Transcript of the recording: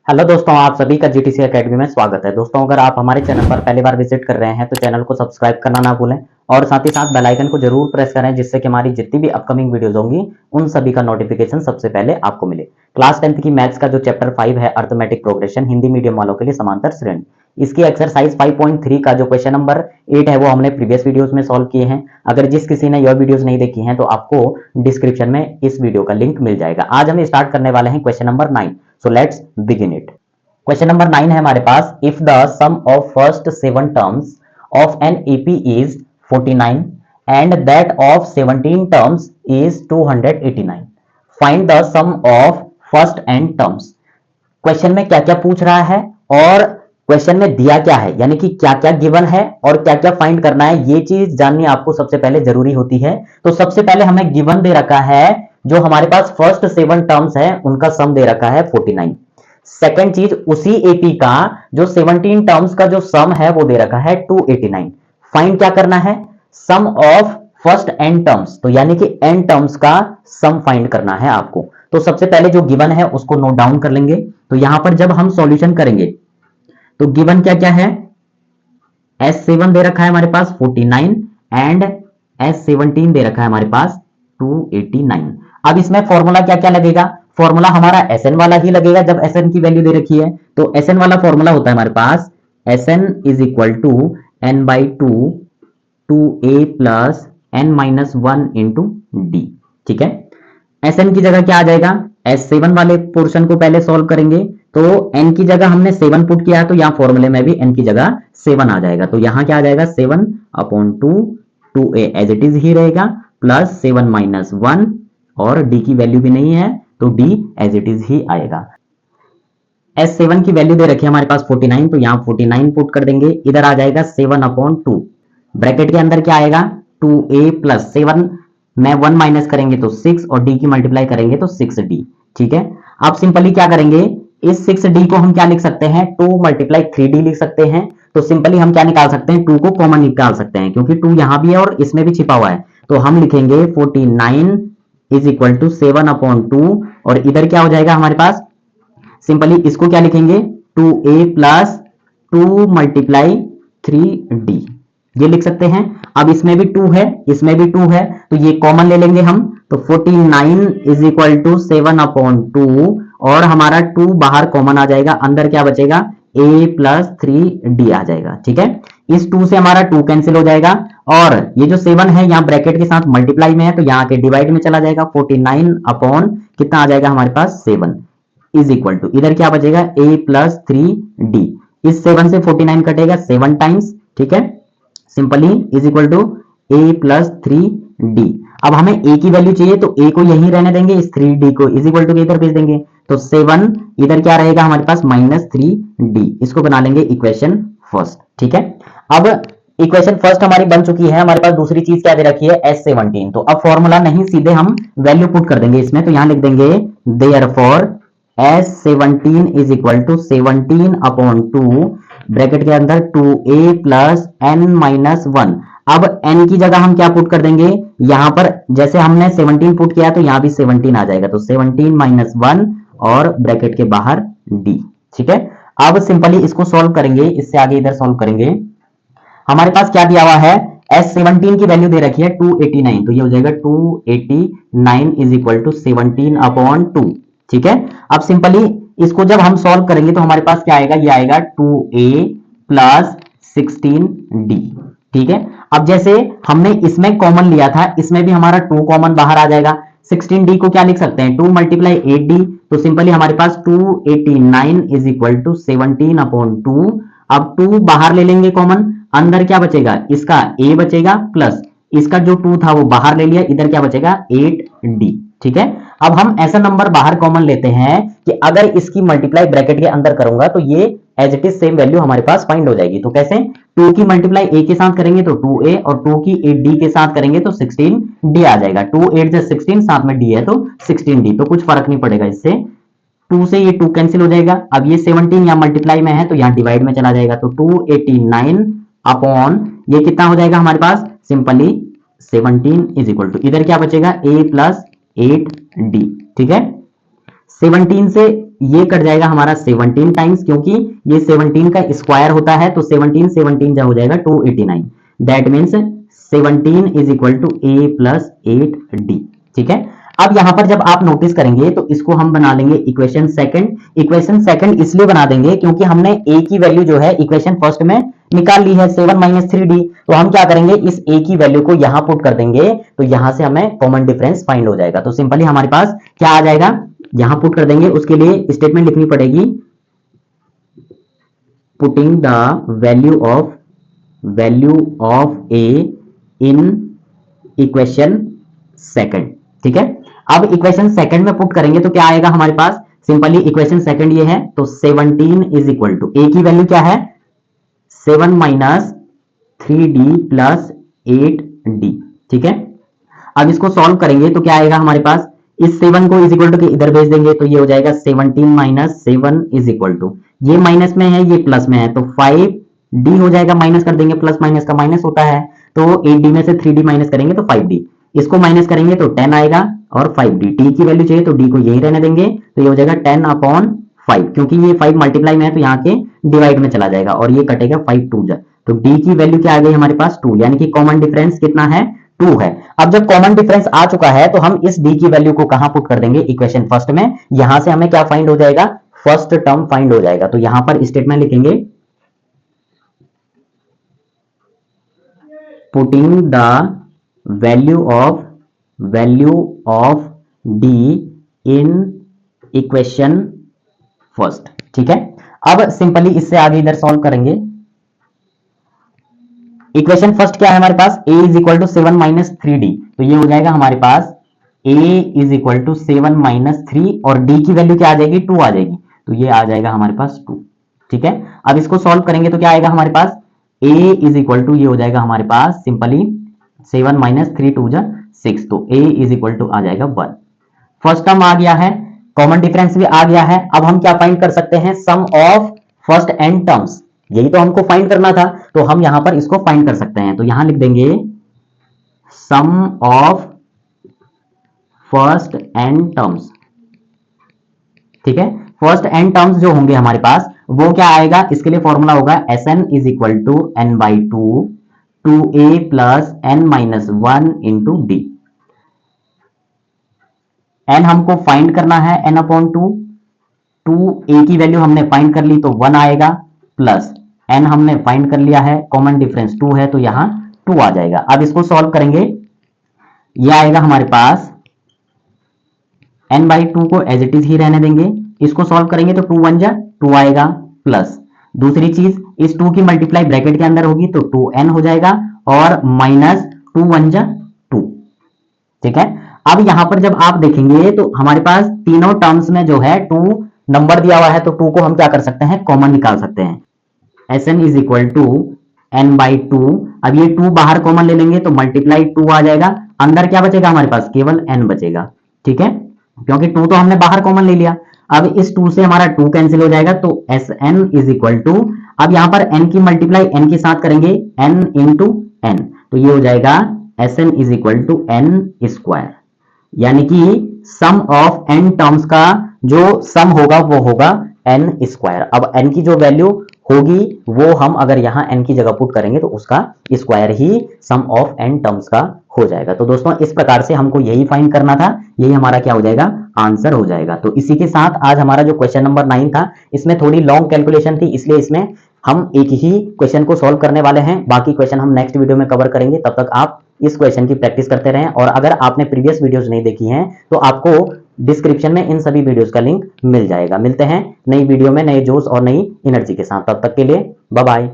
Hello दोस्तों, आप सभी का जीटीसी एकेडमी में स्वागत है। दोस्तों, अगर आप हमारे चैनल पर पहली बार विजिट कर रहे हैं तो चैनल को सब्सक्राइब करना ना भूलें और साथ ही साथ बेल आइकन को जरूर प्रेस करें, जिससे कि हमारी जितनी भी अपकमिंग वीडियोस होंगी उन सभी का नोटिफिकेशन सबसे पहले आपको मिले। क्लास 10th की मैथ्स का जो चैप्टर 5 है, अर्थमेटिक प्रोग्रेशन, हिंदी मीडियम वालों के लिए समांतर श्रेणी, इसकी एक्सरसाइज 5.3 का जो क्वेश्चन नंबर 8 है वो हमने प्रीवियस वीडियोस में सॉल्व किए हैं। अगर जिस किसी ने यह वीडियोस नहीं देखी हैं तो आपको डिस्क्रिप्शन में इस वीडियो का लिंक मिल जाएगा। आज हम स्टार्ट करने वाले हैं question number 9। So let's begin it. Question number 9 है हमारे पास, if the sum of first 7 terms of an AP is 49 and that of 17 terms is 289, find the sum of first n terms. Question में क्या क्या पूछ रहा है और क्वेश्चन में दिया क्या है, यानी कि क्या क्या गिवन है और क्या क्या फाइंड करना है, ये चीज जाननी आपको सबसे पहले जरूरी होती है। तो सबसे पहले हमें गिवन दे रखा है, जो हमारे पास फर्स्ट 7 टर्म्स है उनका सम दे रखा है 49। सेकेंड चीज, उसी एपी का जो 17 टर्म्स का जो सम है वो दे रखा है 289। फाइंड क्या करना है, सम ऑफ फर्स्ट एन टर्म्स, तो यानी कि एन टर्म्स का सम फाइंड करना है आपको। तो सबसे पहले जो गिवन है उसको नोट डाउन कर लेंगे। तो यहां पर जब हम सॉल्यूशन करेंगे तो गिवन क्या क्या है, S7 दे रखा है हमारे पास 49 एंड S17 दे रखा है हमारे पास 289। अब इसमें फॉर्मूला क्या क्या लगेगा, फॉर्मूला हमारा Sn वाला ही लगेगा। जब Sn की वैल्यू दे रखी है तो Sn वाला फॉर्मूला होता है हमारे पास Sn is equal to n by two 2a plus n minus 1 into D. ठीक है, Sn की जगह क्या आ जाएगा, S7 वाले पोर्शन को पहले सॉल्व करेंगे तो n की जगह हमने 7 पुट किया है, तो यहाँ फॉर्मूले में भी n की जगह 7 आ जाएगा। तो यहाँ क्या आ जाएगा, 7 upon 2a as it is ही रहेगा, प्लस 7 माइनस 1, और d की वैल्यू भी नहीं है तो d एज इट इज ही आएगा। S7 की वैल्यू दे रखी है हमारे पास 49, तो यहाँ 49 पुट कर देंगे, इधर आ जाएगा 7 अपॉन 2, ब्रैकेट के अंदर क्या आएगा 2a प्लस 7 में 1 माइनस करेंगे तो 6 और d की मल्टीप्लाई करेंगे तो 6d। ठीक है, अब सिंपली क्या करेंगे, इस 6d को हम क्या लिख सकते हैं, 2 मल्टीप्लाई 3d लिख सकते हैं। तो सिंपली हम क्या निकाल सकते हैं, 2 को कॉमन निकाल सकते हैं, क्योंकि 2 यहां भी है और इसमें भी छिपा हुआ है। तो हम लिखेंगे 49 इज इक्वल टू 7 अपॉन 2, और इधर क्या हो जाएगा हमारे पास, सिंपली इसको क्या लिखेंगे 2a प्लस 2 मल्टीप्लाई 3d, ये लिख सकते हैं। अब इसमें भी 2 है, इसमें भी 2 है, तो ये कॉमन ले लेंगे हम। तो 49 इज इक्वल टू 7 अपॉन 2, और हमारा 2 बाहर कॉमन आ जाएगा, अंदर क्या बचेगा a प्लस 3d आ जाएगा। ठीक है, इस 2 से हमारा 2 कैंसिल हो जाएगा, और ये जो 7 है यहाँ ब्रैकेट के साथ मल्टीप्लाई में है तो यहाँ के डिवाइड में चला जाएगा। 49 अपॉन कितना आ जाएगा हमारे पास 7 इज इक्वल टू, इधर क्या बचेगा a प्लस 3d, इस 7 से 49 कटेगा 7 टाइम्स। ठीक है, simply is equal to a plus 3d। अब हमें a की वैल्यू चाहिए तो a को यहीं रहने देंगे, इस 3d को इज इक्वल टू के इधर भेज देंगे, तो 7 इधर क्या रहेगा हमारे पास माइनस 3d, इसको बना लेंगे इक्वेशन फर्स्ट। ठीक है, अब इक्वेशन फर्स्ट हमारी बन चुकी है, हमारे पास दूसरी चीज क्या दे रखी है S17। तो अब फॉर्मूला नहीं, सीधे हम वैल्यू पुट कर देंगे इसमें। तो यहां लिख देंगे therefore S17 is equal to 17 upon 2, bracket के अंदर 2a प्लस n माइनस 1। अब n की जगह हम क्या पुट कर देंगे, यहां पर जैसे हमने 17 पुट किया तो यहां भी 17 आ जाएगा, तो 17 माइनस 1 और ब्रैकेट के बाहर d। ठीक है, अब सिंपली इसको सॉल्व करेंगे, इससे आगे इधर सॉल्व करेंगे। हमारे पास क्या दिया हुआ है, S17 की वैल्यू दे रखी है 289, तो ये हो जाएगा 289 इज इक्वल टू 17 अपॉन 2। ठीक है, अब सिंपली इसको जब हम सॉल्व करेंगे तो हमारे पास क्या आएगा, ये आएगा 2a प्लस 16d। ठीक है, अब जैसे हमने इसमें कॉमन लिया था, इसमें भी हमारा 2 कॉमन बाहर आ जाएगा। 16d को क्या लिख सकते हैं, 2 मल्टीप्लाई 8d, तो सिंपली हमारे पास 289 इज इक्वल टू 17 अपॉन 2। अब 2 बाहर ले लेंगे कॉमन, अंदर क्या बचेगा, इसका a बचेगा, प्लस इसका जो 2 था वो बाहर ले लिया, इधर क्या बचेगा 8d। ठीक है, अब हम ऐसा नंबर बाहर कॉमन लेते हैं कि अगर इसकी मल्टीप्लाई ब्रैकेट के अंदर करूंगा तो ये as it is same value हमारे पास फाइंड हो जाएगी। तो कैसे, 2 की मल्टीप्लाई a के साथ करेंगे तो 2a, और 2 की 8d के साथ करेंगे तो 16d आ जाएगा। 2 8 से 16, साथ में d है तो 16d, तो कुछ फर्क नहीं पड़ेगा इससे, 2 से ये 2 कैंसिल हो जाएगा। अब ये 17 यहाँ मल्टीप्लाई में है तो यहाँ डिवाइड में चला जाएगा, तो 289 अपॉन ये कितना हो जाएगा हमारे पास, सिंपली 17 इज इक्वल टू, इधर क्या बचेगा a प्लस 8d। ठीक है, 17 से ये कट जाएगा हमारा 17 टाइम्स, क्योंकि ये 17 का स्क्वायर होता है, तो 17 17 जा हो जाएगा 289। That means 17 is equal to a plus 8d। ठीक है, अब यहां पर जब आप नोटिस करेंगे तो इसको हम बना लेंगे इक्वेशन सेकंड। इक्वेशन सेकंड इसलिए बना देंगे क्योंकि हमने a की वैल्यू जो है इक्वेशन फर्स्ट में निकाल ली है 7 माइनस 3d। तो हम क्या करेंगे, इस a की वैल्यू को यहां पुट कर देंगे, तो यहां से हमें कॉमन डिफरेंस फाइंड हो जाएगा। तो सिंपली हमारे पास क्या आ जाएगा, यहां पुट कर देंगे, उसके लिए स्टेटमेंट लिखनी पड़ेगी, putting the value of a in equation second. ठीक है, अब इक्वेशन सेकंड में पुट करेंगे तो क्या आएगा हमारे पास, सिंपली इक्वेशन सेकंड ये है, तो 17 इज इक्वल टू a की वैल्यू क्या है 7 माइनस 3d प्लस 8d। ठीक है, अब इसको सॉल्व करेंगे तो क्या आएगा हमारे पास, इस 7 को इज इक्वल टू के इधर भेज देंगे तो ये हो जाएगा 17 माइनस 7 इज इक्वल टू, ये माइनस में है ये प्लस में है, तो 5d हो जाएगा, माइनस कर देंगे, प्लस माइनस का माइनस होता है, तो 8d में से 3d माइनस करेंगे तो 5d, इसको माइनस करेंगे तो 10 आएगा, और 5d, t की वैल्यू चाहिए तो d को यही रहने देंगे, तो ये हो जाएगा 10 अपॉन 5, क्योंकि ये 5 मल्टीप्लाई में है तो यहाँ के डिवाइड में चला जाएगा, और ये कटेगा 5 2 जा, तो d की वैल्यू क्या आ गई हमारे पास 2, यानी कि कॉमन डिफरेंस कितना है 2 है। अब जब कॉमन डिफरेंस आ चुका है तो हम इस d की वैल्यू को कहां पुट कर देंगे, इक्वेशन फर्स्ट में, यहां से हमें क्या फाइंड हो जाएगा, फर्स्ट टर्म फाइंड हो जाएगा। तो यहां पर स्टेटमेंट लिखेंगे, putting the value of d in equation first. ठीक है, अब सिंपली इससे आगे इधर सॉल्व करेंगे। इक्वेशन फर्स्ट क्या है हमारे पास, a is equal to 7 minus 3d, तो ये हो जाएगा हमारे पास a is equal to 7 minus 3, और d की वैल्यू क्या आ जाएगी 2 आ जाएगी, तो ये आ जाएगा हमारे पास 2। ठीक है, अब इसको सॉल्व करेंगे तो क्या आएगा हमारे पास, a इज इक्वल टू ये हो जाएगा हमारे पास सिंपली 7 माइनस 3 2 जा 6, तो a इज इक्वल टू आ जाएगा 1। फर्स्ट टर्म आ गया है, कॉमन डिफरेंस भी आ गया है। अब हम क्या फाइंड कर सकते हैं, सम ऑफ फर्स्ट एन टर्म्स, यही तो हमको फाइंड करना था, तो हम यहां पर इसको फाइंड कर सकते हैं। तो यहां लिख देंगे सम ऑफ फर्स्ट एन टर्म्स। ठीक है, फर्स्ट एन टर्म्स जो होंगे हमारे पास वो क्या आएगा, इसके लिए फॉर्मूला होगा Sn is equal to n by 2a plus n minus 1 into D. n हमको फाइंड करना है n अपॉन 2a की वैल्यू हमने फाइंड कर ली तो 1 आएगा, प्लस n हमने फाइंड कर लिया है, कॉमन डिफरेंस 2 है तो यहां 2 आ जाएगा। अब इसको सॉल्व करेंगे, यह आएगा हमारे पास n बाई 2 को एज इट इज ही रहने देंगे, इसको सॉल्व करेंगे तो 2 1 जा 2 आएगा, प्लस दूसरी चीज इस 2 की मल्टीप्लाई ब्रैकेट के अंदर होगी तो 2n हो जाएगा, और माइनस 2 1 जा 2। ठीक है, अब यहां पर जब आप देखेंगे तो हमारे पास तीनों टर्म्स में जो है 2 नंबर दिया हुआ है, तो 2 को हम क्या कर सकते हैं, कॉमन निकाल सकते हैं। Sn is equal to n by 2, अब ये 2 बाहर कॉमन ले लेंगे तो मल्टीप्लाई 2 आ जाएगा, अंदर क्या बचेगा हमारे पास, केवल n बचेगा। ठीक है, क्योंकि 2 तो हमने बाहर कॉमन ले लिया। अब इस 2 से हमारा 2 कैंसिल हो जाएगा, तो Sn इज इक्वल टू, अब यहां पर n की मल्टीप्लाई n के साथ करेंगे n इंटू n, तो ये हो जाएगा Sn is equal to n square, यानी कि सम ऑफ n टर्म्स का जो सम होगा वो होगा n स्क्वायर। अब n की जो वैल्यू होगी वो हम अगर यहां n की जगह पुट करेंगे तो उसका स्क्वायर ही सम ऑफ n टर्म्स का हो जाएगा। तो दोस्तों इस प्रकार से हमको यही फाइंड करना था, यही हमारा क्या हो जाएगा, आंसर हो जाएगा। तो इसी के साथ आज हमारा जो क्वेश्चन नंबर 9 था, इसमें थोड़ी लॉन्ग कैलकुलेशन थी, इसलिए इसमें हम एक ही क्वेश्चन को सॉल्व करने वाले हैं, बाकी क्वेश्चन हम नेक्स्ट वीडियो में कवर करेंगे। तब तक आप इस क्वेश्चन की प्रैक्टिस करते रहें, और अगर आपने प्रीवियस वीडियोस नहीं देखी हैं तो आपको डिस्क्रिप्शन में इन सभी वीडियोस का लिंक मिल जाएगा। मिलते हैं नई वीडियो में नए जोश और नई एनर्जी के साथ, तब तक के लिए बाय बाय।